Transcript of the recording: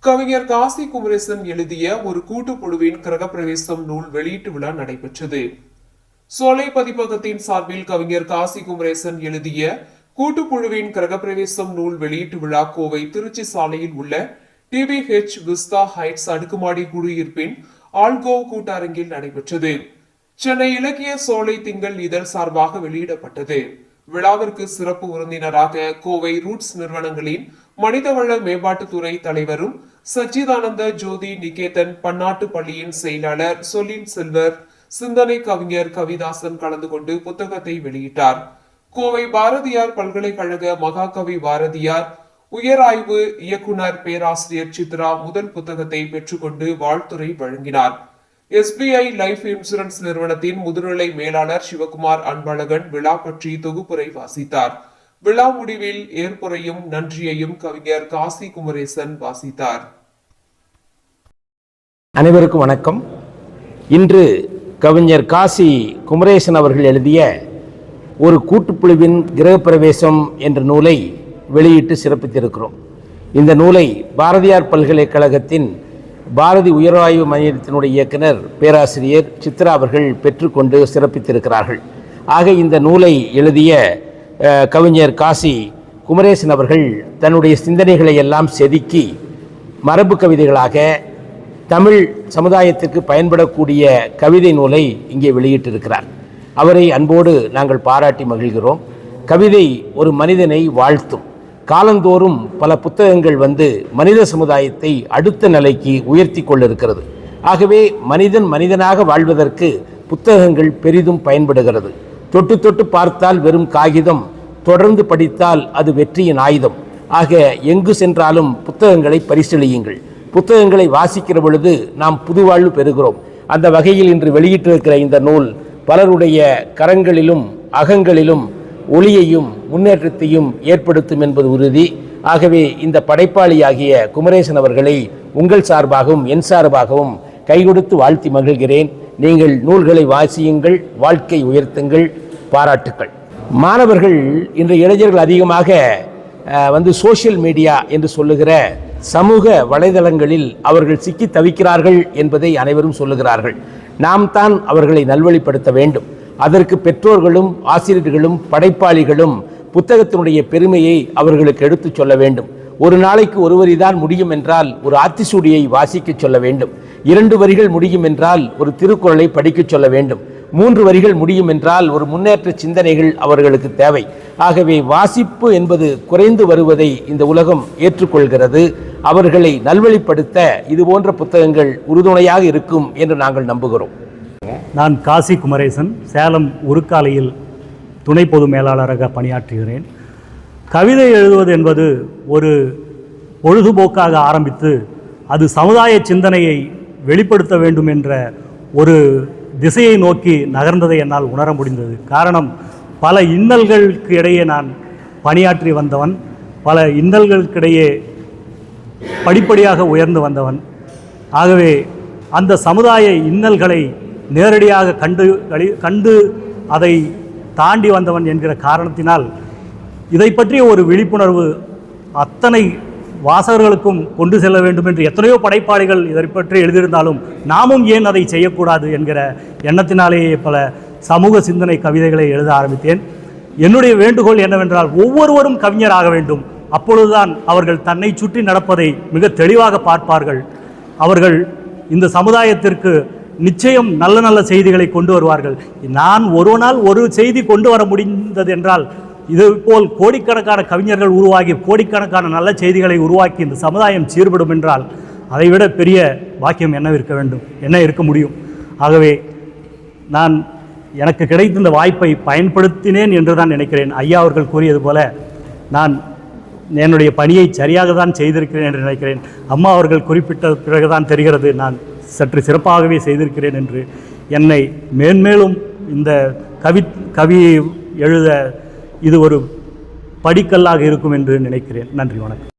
கவிஞர் காசி குமரேசன் எழுதிய ஒரு கூட்டுப்புழுவின் கிரகப்பிரவேசம் நூல் வெளியீட்டு விழா நடைபெற்றது. சோலை பதிப்பகத்தின் சார்பில் கவிஞர் காசி குமரேசன் எழுதிய கூட்டுப்புழுவின் கிரகப்பிரவேசம் நூல் வெளியீட்டு விழா கோவை திருச்சி சாலையில் உள்ள TBH விஸ்தா ஹைட்ஸ் அடுக்குமாடி குடியிருப்பின் ஆல்கோ கூட்டரங்கில் நடைபெற்றது. சென்னை இலக்கிய சோலை திங்கள் இதழ் சார்பாக வெளியிடப்பட்டது. விழாவிற்கு சிறப்பு விருந்தினராக கோவை ரூட்ஸ் நிறுவனங்களின் மனிதவள மேம்பாட்டுத்துறை தலைவரும் சச்சிதானந்த ஜோதி நிகேதன் பன்னாட்டு பள்ளியின் செயலாளர் சொலின் செல்வர் சிந்தனை கவிஞர் கவிதாசன் கலந்து கொண்டு புத்தகத்தை வெளியிட்டார். கோவை பாரதியார் பல்கலைக்கழக மகாகவி பாரதியார் உயராய்வு இயக்குனர் பேராசிரியர் சித்ரா முதல் புத்தகத்தை பெற்றுக்கொண்டு வாழ்த்துரை வழங்கினார். SBI லைஃப் இன்சூரன்ஸ் நிறுவனத்தின் முதுநிலை மேலாளர் சிவகுமார் அன்பழகன் விழா பற்றி தொகுப்புரை வாசித்தார். விழா முடிவில் ஏற்புரையும் நன்றியையும் கவிஞர் காசி குமரேசன் வாசித்தார். அனைவருக்கும் வணக்கம். இன்று கவிஞர் காசி குமரேசன் அவர்கள் எழுதிய ஒரு கூட்டுப்புழுவின் கிரகப்பிரவேசம் என்ற நூலை வெளியிட்டு சிறப்பித்திருக்கிறோம். இந்த நூலை பாரதியார் பல்கலைக்கழகத்தின் பாரதி உயராய்வு மையத்தினுடைய இயக்குனர் பேராசிரியர் சித்ரா அவர்கள் பெற்றுக்கொண்டு சிறப்பித்திருக்கிறார்கள். ஆக இந்த நூலை எழுதிய கவிஞர் காசி குமரேசன் அவர்கள் தன்னுடைய சிந்தனைகளை எல்லாம் செதுக்கி மரபு கவிதைகளாக தமிழ் சமுதாயத்திற்கு பயன்படக்கூடிய கவிதை நூலை இங்கே வெளியிட்டிருக்கிறார். அவரை அன்போடு நாங்கள் பாராட்டி மகிழ்கிறோம். கவிதை ஒரு மனிதனை வாழ்த்தும். காலந்தோறும் பல புத்தகங்கள் மனித சமுதாயத்தை அடுத்த நிலைக்கு உயர்த்தி கொண்டிருக்கிறது. ஆகவே மனிதன் மனிதனாக வாழ்வதற்கு புத்தகங்கள் பெரிதும் பயன்படுகிறது. தொட்டு தொட்டு பார்த்தால் வெறும் காகிதம், தொடர்ந்து படித்தால் அது வெற்றியின் ஆயுதம். ஆக எங்கு சென்றாலும் புத்தகங்களை பரிசீலியுங்கள். புத்தகங்களை வாசிக்கிற பொழுது நாம் புதுவாழ்வு பெறுகிறோம். அந்த வகையில் இன்று வெளியிட்டிருக்கிற இந்த நூல் பலருடைய கரங்களிலும் அகங்களிலும் ஒளியையும் முன்னேற்றத்தையும் ஏற்படுத்தும் என்பது உறுதி. ஆகவே இந்த படைப்பாளியாகிய குமரேசன் அவர்களை உங்கள் சார்பாகவும் என் சார்பாகவும் கைகொடுத்து வாழ்த்தி மகிழ்கிறேன். நீங்கள் நூல்களை வாசியுங்கள், வாழ்க்கை உயர்த்துங்கள். பாராட்டுக்கள். மாணவர்கள் இன்று இளைஞர்கள் அதிகமாக சோஷியல் மீடியா என்று சொல்லுகிற சமூக வலைதளங்களில் அவர்கள் சிக்கி தவிக்கிறார்கள் என்பதை அனைவரும் சொல்லுகிறார்கள். நாம் தான் அவர்களை நல்வழிப்படுத்த வேண்டும். அதற்கு பெற்றோர்களும் ஆசிரியர்களும் படைப்பாளிகளும் புத்தகத்தினுடைய பெருமையை அவர்களுக்கு எடுத்துச் சொல்ல வேண்டும். ஒரு நாளைக்கு ஒரு வரிதான் முடியும் என்றால் ஒரு ஆத்திசூடியை வாசிக்க சொல்ல வேண்டும். 2 வரிகள் முடியும் என்றால் ஒரு திருக்குறளை படிக்க சொல்ல வேண்டும். 3 வரிகள் முடியும் என்றால் ஒரு முன்னேற்ற சிந்தனைகள் அவர்களுக்கு தேவை. ஆகவே வாசிப்பு என்பது குறைந்து வருவதை இந்த உலகம் ஏற்றுக்கொள்கிறது. அவர்களை நல்வழிப்படுத்த இது போன்ற புத்தகங்கள் உறுதுணையாக இருக்கும் என்று நாங்கள் நம்புகிறோம். நான் காசி குமரேசன், சேலம் உருக்காலையில் துணை பொது மேலாளராக பணியாற்றுகிறேன். கவிதை எழுதுவது என்பது ஒரு பொழுதுபோக்காக ஆரம்பித்து அது சமுதாய சிந்தனையை வெளிப்படுத்த வேண்டும் என்ற ஒரு திசையை நோக்கி நகர்ந்ததை என்னால் உணர முடிந்தது. காரணம், பல இன்னல்களுக்கு இடையே நான் பணியாற்றி வந்தவன், பல இன்னல்களுக்கிடையே படிப்படியாக உயர்ந்து வந்தவன். ஆகவே அந்த சமுதாய இன்னல்களை நேரடியாக கண்டு அதை தாண்டி வந்தவன் என்கிற காரணத்தினால் இதை பற்றிய ஒரு விழிப்புணர்வு அத்தனை வாசகர்களுக்கும் கொண்டு செல்ல வேண்டும் என்று எத்தனையோ படைப்பாளிகள் இதை பற்றி எழுதியிருந்தாலும் நாமும் ஏன் அதை செய்யக்கூடாது என்கிற எண்ணத்தினாலேயே பல சமூக சிந்தனை கவிதைகளை எழுத ஆரம்பித்தேன். என்னுடைய வேண்டுகோள் என்னவென்றால் ஒவ்வொருவரும் கவிஞராக வேண்டும். அப்பொழுதுதான் அவர்கள் தன்னை சுற்றி நடப்பதை மிக தெளிவாக பார்ப்பார்கள். அவர்கள் இந்த சமுதாயத்திற்கு நிச்சயம் நல்ல நல்ல செய்திகளை கொண்டு வருவார்கள். நான் ஒரு நாள் ஒரு செய்தி கொண்டு வர முடிந்தது என்றால் இதுபோல் கோடிக்கணக்கான கவிஞர்கள் உருவாகி கோடிக்கணக்கான நல்ல செய்திகளை உருவாக்கி இந்த சமுதாயம் சீர்படும் என்றால் அதைவிட பெரிய பாக்கியம் என்ன இருக்க முடியும். ஆகவே நான் எனக்கு கிடைத்த இந்த வாய்ப்பை பயன்படுத்தினேன் என்று தான் நினைக்கிறேன். ஐயா அவர்கள் கூறியது போல நான் என்னுடைய பணியை சரியாக தான் செய்திருக்கிறேன் என்று நினைக்கிறேன். அம்மா அவர்கள் குறிப்பிட்ட பிறகுதான் தெரிகிறது நான் சற்று சிறப்பாகவே செய்திருக்கிறேன் என்று. என்னை மேன்மேலும் இந்த கவி எழுத இது ஒரு படிக்கல்லாக இருக்கும் என்று நினைக்கிறேன். நன்றி, வணக்கம்.